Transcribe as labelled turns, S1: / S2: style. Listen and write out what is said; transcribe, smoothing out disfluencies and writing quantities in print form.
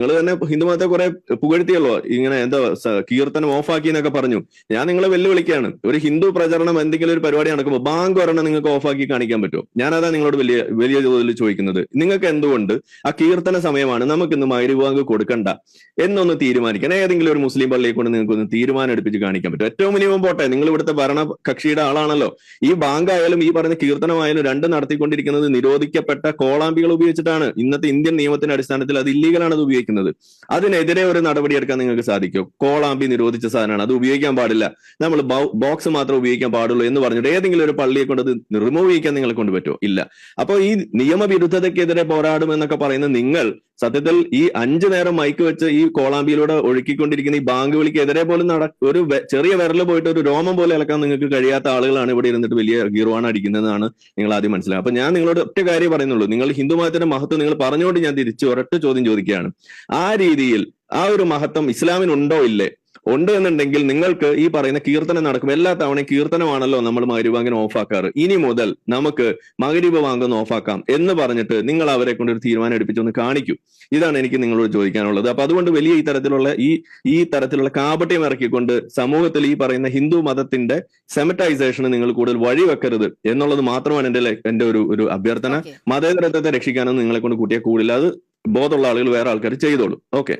S1: നിങ്ങൾ തന്നെ ഹിന്ദുമതത്തെ കുറെ പുകഴ്ത്തിയല്ലോ, ഇങ്ങനെ എന്താ കീർത്തനം ഓഫാക്കി എന്നൊക്കെ പറഞ്ഞു. ഞാൻ നിങ്ങളെ വെല്ലുവിളിക്കുകയാണ്. ഒരു ഹിന്ദു പ്രചരണം എന്തെങ്കിലും ഒരു പരിപാടി നടക്കുമ്പോൾ ബാങ്ക് ഒരെണ്ണം നിങ്ങൾക്ക് ഓഫാക്കി കാണിക്കാൻ പറ്റുമോ? ഞാനതാ നിങ്ങളോട് വലിയ വലിയ തോതിൽ ചോദിക്കുന്നത്. നിങ്ങൾക്ക് എന്തുകൊണ്ട് ആ കീർത്തന സമയമാണ്, നമുക്ക് ഇന്ന് മഗ്‌രിബ് ബാങ്ക് കൊടുക്കണ്ട എന്നൊന്ന് തീരുമാനിക്കാൻ ഏതെങ്കിലും ഒരു മുസ്ലിം പള്ളിയെ കൊണ്ട് നിങ്ങൾക്ക് ഒന്ന് തീരുമാനം എടുപ്പിച്ച് കാണിക്കാൻ പറ്റും? ഏറ്റവും മിനിമം പോട്ടെ, നിങ്ങൾ ഇവിടുത്തെ ഭരണ കക്ഷിയുടെ ആളാണല്ലോ. ഈ ബാങ്ക് ആയാലും ഈ പറയുന്ന കീർത്തനമായാലും രണ്ടും നടത്തിക്കൊണ്ടിരിക്കുന്നത് നിരോധിക്കപ്പെട്ട കോളാമ്പികൾ ഉപയോഗിച്ചിട്ടാണ്. ഇന്നത്തെ ഇന്ത്യൻ നിയമത്തിന്റെ അടിസ്ഥാനത്തിൽ അത് ഇല്ലീഗലാണ് അത് ഉപയോഗിക്കുന്നത്. അതിനെതിരെ ഒരു നടപടി എടുക്കാൻ നിങ്ങൾക്ക് സാധിക്കും? കോളാമ്പി നിരോധിച്ച സാധനമാണ്, അത് ഉപയോഗിക്കാൻ പാടില്ല, നമ്മൾ ബോക്സ് മാത്രം ഉപയോഗിക്കാൻ പാടുള്ളൂ എന്ന് പറഞ്ഞിട്ട് ഏതെങ്കിലും ഒരു പള്ളിയെ കൊണ്ട് അത് റിമൂവ് ചെയ്യിക്കാൻ നിങ്ങളെ കൊണ്ട് പറ്റുമോ? ഇല്ല. അപ്പോൾ ഈ നിയമവിരുദ്ധതയ്ക്കെതിരെ പോരാടും എന്നൊക്കെ പറയുന്ന നിങ്ങൾ സത്യത്തിൽ ഈ 5 നേരം മൈക്ക് വെച്ച് ഈ കോളാമ്പിയിലൂടെ ഒഴുക്കിക്കൊണ്ടിരിക്കുന്ന ഈ ബാങ്ക് വിളിക്കെതിരെ പോലും ഒരു ചെറിയ വിരൽ പോയിട്ട് ഒരു രോമം പോലെ ഇളക്കാൻ നിങ്ങൾക്ക് കഴിയാത്ത ആളുകളാണ് ഇവിടെ ഇരുന്നിട്ട് വലിയ ഗീർവാണ് അടിക്കുന്നതെന്നാണ് നിങ്ങൾ ആദ്യം മനസ്സിലാക്കുക. അപ്പൊ ഞാൻ നിങ്ങളോട് ഒറ്റ കാര്യം പറയുന്നുള്ളൂ, നിങ്ങൾ ഹിന്ദു മതത്തിന്റെ മഹത്വം നിങ്ങൾ പറഞ്ഞുകൊണ്ട് ഞാൻ തിരിച്ച് ഒരൊറ്റ ചോദ്യം ചോദിക്കുകയാണ്. ആ രീതിയിൽ ആ ഒരു മഹത്വം ഇസ്ലാമിനുണ്ടോ ഇല്ലേ? ഉണ്ട് എന്നുണ്ടെങ്കിൽ നിങ്ങൾക്ക് ഈ പറയുന്ന കീർത്തനം നടക്കും. എല്ലാ തവണയും കീർത്തനമാണല്ലോ നമ്മൾ മഗ്‌രിബ് ബാങ്കിന് ഓഫാക്കാറ്. ഇനി മുതൽ നമുക്ക് മഗ്‌രിബ് ബാങ്ക് ഒന്ന് ഓഫാക്കാം എന്ന് പറഞ്ഞിട്ട് നിങ്ങൾ അവരെ കൊണ്ട് ഒരു തീരുമാനം എടുപ്പിച്ചൊന്ന് കാണിക്കൂ. ഇതാണ് എനിക്ക് നിങ്ങളോട് ചോദിക്കാനുള്ളത്. അപ്പൊ അതുകൊണ്ട് വലിയ ഈ തരത്തിലുള്ള കാപട്യം ഇറക്കിക്കൊണ്ട് സമൂഹത്തിൽ ഈ പറയുന്ന ഹിന്ദു മതത്തിന്റെ സെമറ്റൈസേഷന് നിങ്ങൾ കൂടുതൽ വഴിവെക്കരുത് എന്നുള്ളത് മാത്രമാണ് എന്റെ ഒരു അഭ്യർത്ഥന. മതേതരത്വത്തെ രക്ഷിക്കാനൊന്നും നിങ്ങളെ കൊണ്ട് കൂട്ടിയാൽ കൂടില്ല. അത് ബോധമുള്ള ആളുകൾ വേറെ ആൾക്കാർ ചെയ്തോളൂ. ഓക്കെ.